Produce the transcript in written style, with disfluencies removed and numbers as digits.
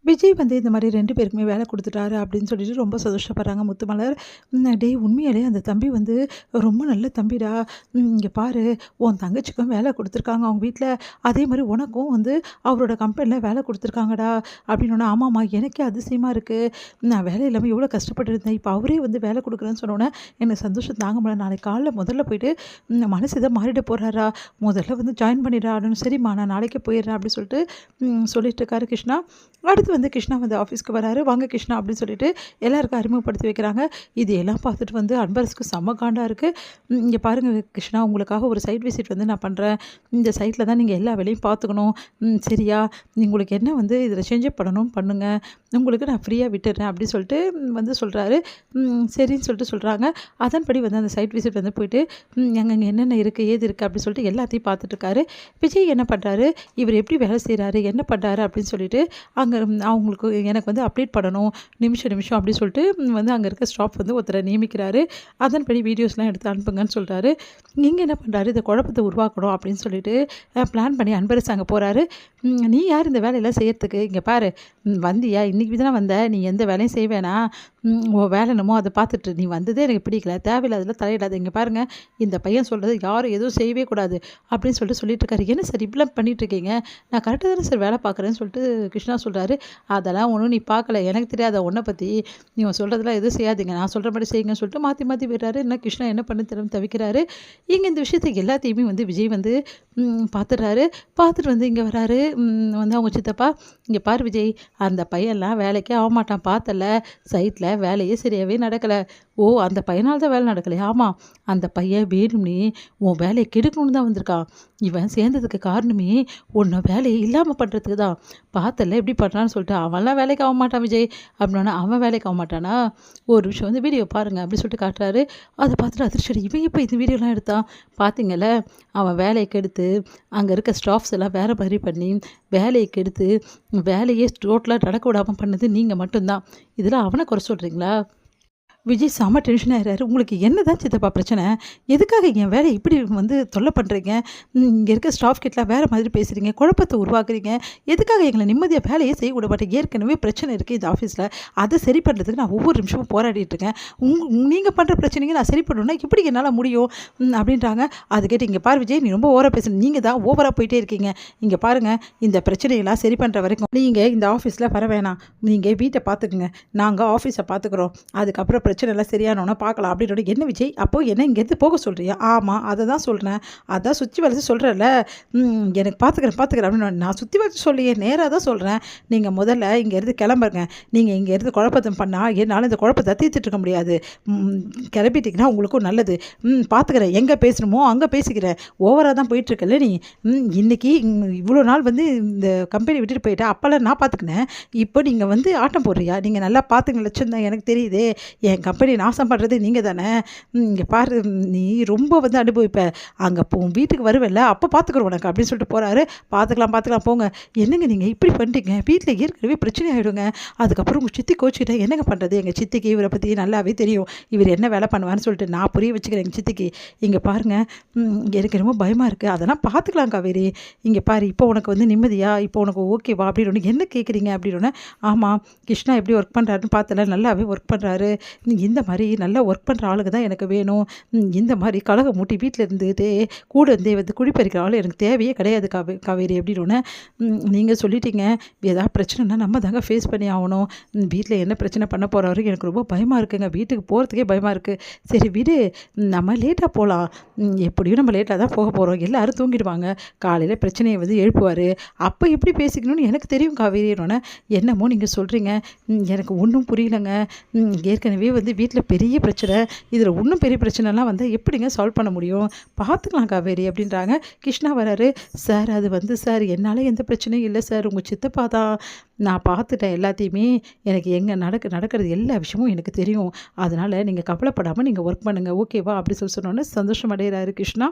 விஜய் வந்து இந்த மாதிரி 2 பேருக்குமே வேலை குடுத்துட்டாரு அப்படின்னு சொல்லிட்டு ரொம்ப சந்தோஷப்படுறாங்க முத்துமலர். டேய் உண்மையாலே அந்த தம்பி வந்து ரொம்ப நல்ல தம்பிடா. இங்க பாரு உன் தங்கச்சிக்கும் வேலை குடுத்துருக்காங்க அவங்க வீட்ல. அதே மாரி உனக்கும் வந்து அவரோட கம்பெனில வேலை குடுத்துருக்காங்கடா அப்படின்னோனே, ஆமாம்மா எனக்கே அதிசயமா இருக்கு. நான் வேலை இல்லாம எவ்வளோ கஷ்டப்பட்டு இருந்தேன். இப்போ அவரே வந்து வேலை குடுக்குறேன்னு சொன்னோனே எனக்கு சந்தோஷம் தாங்க முடியல. நாளைக்கு காலைல முதல்ல போயிட்டு மனசு ஏதோ மாறிட போறாரா, முதல்ல வந்து ஜாயின் பண்ணிடுறா அப்படின்னு. சரிம்மா நான் நாளைக்கே போயிடுறேன் அப்படின்னு சொல்லிட்டு சொல்லிட்டு இருக்காரு கிருஷ்ணா. அடுத்து வந்து கிருஷ்ணா வந்து ஆஃபீஸ்க்கு வராரு. வாங்க கிருஷ்ணா அப்படின்னு சொல்லிட்டு எல்லாருக்கும் அறிமுகப்படுத்தி வைக்கிறாங்க. இது எல்லாம் பார்த்துட்டு வந்து அன்பரசுக்கு செம்ம காண்டா இருக்கு. இங்கே பாருங்க கிருஷ்ணா, உங்களுக்காக ஒரு சைட் விசிட் வந்து நான் பண்ணுறேன். இந்த சைட்டில் தான் நீங்கள் எல்லா வேலையும் பார்த்துக்கணும். சரியா? உங்களுக்கு என்ன வந்து இதில் சேஞ்சப் பண்ணணும் பண்ணுங்க. உங்களுக்கு நான் ஃப்ரீயாக விட்டுடுறேன் அப்படின்னு சொல்லிட்டு வந்து சொல்கிறாரு. சரின்னு சொல்லிட்டு சொல்கிறாங்க. அதன்படி வந்து அந்த சைட் விசிட் வந்து போயிட்டு அங்கே என்னென்ன இருக்குது ஏது இருக்குது அப்படின்னு சொல்லிட்டு எல்லாத்தையும் பார்த்துட்ருக்காரு. விஜய் என்ன பண்ணுறாரு, இவர் எப்படி வேலை செய்கிறாரு என்ன பண்ணுறாரு அப்படின்னு சொல்லிட்டு அங்கே அவங்களுக்கு எனக்கு வந்து அப்டேட் பண்ணணும் நிமிஷம் அப்படின்னு சொல்லிட்டு வந்து அங்கே இருக்க ஸ்டாஃப் வந்து ஒருத்தரை நியமிக்கிறாரு. அதன்படி வீடியோஸ்லாம் எடுத்து அனுப்புங்கன்னு சொல்கிறாரு. இங்கே என்ன பண்ணுறாரு, இந்த குழப்பத்தை உருவாக்கணும் அப்படின்னு சொல்லிட்டு பிளான் பண்ணி அன்பரசு அங்கே போகிறாரு. நீ யார் இந்த வேலையெல்லாம் செய்யறதுக்கு? இங்கே பாரு, வந்தியா இன்றைக்கி தானே வந்த, நீ எந்த வேலையும் செய்வேனா, உன் வேலை என்னமோ அதை பார்த்துட்டு நீ வந்ததே எனக்கு பிடிக்கல, தேவையில்லாததில் தலையிடாது. இங்கே பாருங்கள், இந்த பையன் சொல்கிறது யாரும் எதுவும் செய்யவே கூடாது அப்படின்னு சொல்லிட்டு இருக்காரு. என்ன சார் இப்படிலாம் பண்ணிகிட்ருக்கீங்க, நான் கரெக்டாக தானே சார் வேலை பார்க்குறேன்னு சொல்லிட்டு கிருஷ்ணா சொல்கிறாரு. அதெல்லாம் ஒன்றும் நீ பார்க்கல, எனக்கு தெரியாத உன்னை பற்றி, நீ சொல்கிறதெல்லாம் எதுவும் செய்யாதீங்க, நான் சொல்கிற மாதிரி செய்யுங்கன்னு சொல்லிட்டு மாற்றி விடுறாரு. என்ன கிருஷ்ணா என்ன பண்ண தெரியும் தவிக்கிறாரு. இங்கே இந்த விஷயத்துக்கு எல்லாத்தையுமே வந்து விஜய் வந்து பார்த்துட்டு வந்து இங்கே வராரு. வந்து அவங்க சித்தப்பா, இங்கே பாரு விஜய், அந்த பையன்லாம் வேலைக்கே ஆக மாட்டான், பார்த்தல சைட்டில் வேலையே சரியாகவே நடக்கலை. ஓ அந்த பையனால் தான் வேலை நடக்கலை? ஆமாம், அந்த பையன் வேணும்னே உன் வேலையை கெடுக்கணும்னு தான் வந்திருக்கான். இவன் சேர்ந்ததுக்கு காரணமே உன்னை வேலையை இல்லாமல் பண்ணுறதுக்கு தான். பார்த்தல எப்படி பண்ணுறான்னு சொல்லிட்டு. அவன்லாம் வேலைக்கு ஆக மாட்டான் விஜய் அப்படின்னா, அவன் வேலைக்கு ஆக மாட்டானா? ஒரு விஷயம் வந்து வீடியோ பாருங்கள் அப்படின்னு சொல்லிட்டு காட்டுறாரு. அதை பார்த்துட்டு அதிர்ச்சி, இவன் இப்போ இந்த வீடியோலாம் எடுத்தான் பார்த்தீங்கல்ல, அவன் வேலையை கெடுத்து அங்கே இருக்க ஸ்டாஃப்ஸ் எல்லாம் வேறு மாதிரி பண்ணி வேலையை கெடுத்து வேலையே டோட்டலாக நடக்க விடாமல் பண்ணது நீங்கள் மட்டும்தான். இதில் அவனை குறை சொல்கிறீங்களா? விஜய் செம்ம டென்ஷன் ஆகிறாரு. உங்களுக்கு என்ன தான் சித்தப்பா பிரச்சனை? எதுக்காக என் வேலையை இப்படி வந்து தொல்லை பண்ணுறீங்க? இங்கே இருக்க ஸ்டாஃப் கிட்டலாம் வேறு மாதிரி பேசுகிறீங்க, குழப்பத்தை உருவாக்குறீங்க. எதுக்காக எங்களை நிம்மதியாக வேலையே செய்ய விட மாட்டேன்? ஏற்கனவே பிரச்சனை இருக்குது இந்த ஆஃபீஸில், அதை சரி பண்ணுறதுக்கு நான் ஒவ்வொரு நிமிஷமும் போராடிட்டுருக்கேன். நீங்கள் பண்ணுற பிரச்சனைங்க நான் சரி பண்ணணுன்னா இப்படி என்னால் முடியும் அப்படின்றாங்க. அது கேட்டு, இங்கே பாரு விஜய், நீ ரொம்ப ஓவராக பேசுகிறீங்க, நீங்கள் தான் ஓவராக போயிட்டே இருக்கீங்க. இங்கே பாருங்கள், இந்த பிரச்சனையெல்லாம் சரி பண்ணுற வரைக்கும் நீங்கள் இந்த ஆஃபீஸில் வர வேணாம், நீங்கள் வீட்டை பார்த்துக்குங்க, நாங்கள் ஆஃபீஸை பார்த்துக்குறோம், அதுக்கப்புறம் பிரச்சனை எல்லாம் சரியானோன்னா பார்க்கலாம் அப்படின்னோட. என்ன விஜய், அப்போது என்ன இங்கேருந்து போக சொல்கிறியா? ஆமாம், அதை தான் சொல்கிறேன், அதான் சுற்றி வளைச்சி சொல்கிறேன்ல, எனக்கு பார்த்துக்கிறேன் அப்படின்னு. நான் சுற்றி வளைச்சி சொல்லியே, நேராக தான் சொல்கிறேன். நீங்கள் முதல்ல இங்கேருந்து கிளம்புங்க. நீங்கள் இங்கேருந்து குழப்பத்தை பண்ணால் என்னால் இந்த குழப்பத்தை தீர்த்துட்டு இருக்க முடியாது. கிளம்பிட்டிங்கன்னா உங்களுக்கும் நல்லது. பார்த்துக்கிறேன், எங்கே பேசணுமோ அங்கே பேசிக்கிறேன். ஓவராக தான் போயிட்டுருக்கல நீ. இன்றைக்கி இவ்வளோ நாள் வந்து இந்த கம்பெனி விட்டுட்டு போயிட்டேன், அப்போல்லாம் நான் பார்த்துக்கினேன். இப்போ நீங்கள் வந்து ஆட்டம் போடுறியா? நீங்கள் நல்லா பார்த்துங்க லட்சம் தான் எனக்கு தெரியுது. என் கம்பெனி நாசம் பண்ணுறது நீங்கள் தானே. இங்கே பாரு, நீ ரொம்ப வந்து அனுபவிப்ப, அங்கே வீட்டுக்கு வருவல்ல அப்போ பார்த்துக்குறோம் உனக்கு அப்படின்னு சொல்லிட்டு போகிறாரு. பார்த்துக்கலாம் போங்க. என்னங்க நீங்கள் இப்படி பண்ணிட்டீங்க, வீட்டில் ஏற்கனவே பிரச்சனை ஆகிடுங்க. அதுக்கப்புறம் உங்கள் சித்தி கோச்சிக்கிட்டேன், என்னங்க பண்ணுறது? எங்கள் சித்திக்கு இவரை பற்றி நல்லாவே தெரியும், இவர் என்ன வேலை பண்ணுவான்னு சொல்லிட்டு நான் புரிய வச்சுக்கிறேன் எங்கள் சித்திக்கு. இங்கே பாருங்கள், எனக்கு ரொம்ப பயமாக இருக்குது, அதெல்லாம் பார்த்துக்கலாம் காவேரி. இங்கே பாரு, இப்போ உனக்கு வந்து நிம்மதியா, இப்போ உனக்கு ஓகேவா அப்படின்னு என்ன கேட்குறீங்க அப்படின்னு. ஆமாம், கிருஷ்ணா எப்படி ஒர்க் பண்ணுறாருன்னு பார்த்தல, நல்லாவே ஒர்க் பண்ணுறாரு. இந்த மாதிரி நல்லா ஒர்க் பண்ணுற ஆளுங்க தான் எனக்கு வேணும். இந்த மாதிரி கலகம் மூட்டி வீட்டில் இருந்துகிட்டே கூட இருந்தே வந்து குடிப்பறிக்கிற ஆள் எனக்கு தேவையே கிடையாது காவேரி அப்படின்னு. நீங்கள் சொல்லிட்டீங்க, ஏதாவது பிரச்சனைனா நம்ம தாங்க ஃபேஸ் பண்ணி ஆகணும். வீட்டில் என்ன பிரச்சனை பண்ண போகிறாரு எனக்கு ரொம்ப பயமாக இருக்குங்க, வீட்டுக்கு போகிறதுக்கே பயமாக இருக்குது. சரி விடு, நம்ம லேட்டாக போகலாம், எப்படியும் நம்ம லேட்டாக தான் போக போகிறோம், எல்லோரும் தூங்கிடுவாங்க, காலையில் பிரச்சனையை வந்து எழுப்புவார், அப்போ எப்படி பேசிக்கணும்னு எனக்கு தெரியும் காவேரின்னு. என்னமோ நீங்கள் சொல்கிறீங்க, எனக்கு ஒன்றும் புரியலைங்க. ஏற்கனவே வந்து வீட்டில் பெரிய பிரச்சனை, இதில் இன்னும் பெரிய பிரச்சனைலாம் வந்தால் எப்படிங்க சால்வ் பண்ண முடியும்? பார்த்துக்கலாம் காவேரி அப்படின்றாங்க. கிருஷ்ணா வராரு. சார் அது வந்து சார் என்னால் எந்த பிரச்சனையும் இல்லை சார், உங்கள் சித்தப்பா தான், நான் பார்த்துட்டேன் எல்லாத்தையுமே, எனக்கு எங்கே நடக்கிறது எல்லா விஷயமும் எனக்கு தெரியும், அதனால் நீங்கள் கவலைப்படாமல் நீங்கள் ஒர்க் பண்ணுங்கள் ஓகேவா அப்படி சொன்னோன்னே சந்தோஷம் அடைகிறாரு கிருஷ்ணா.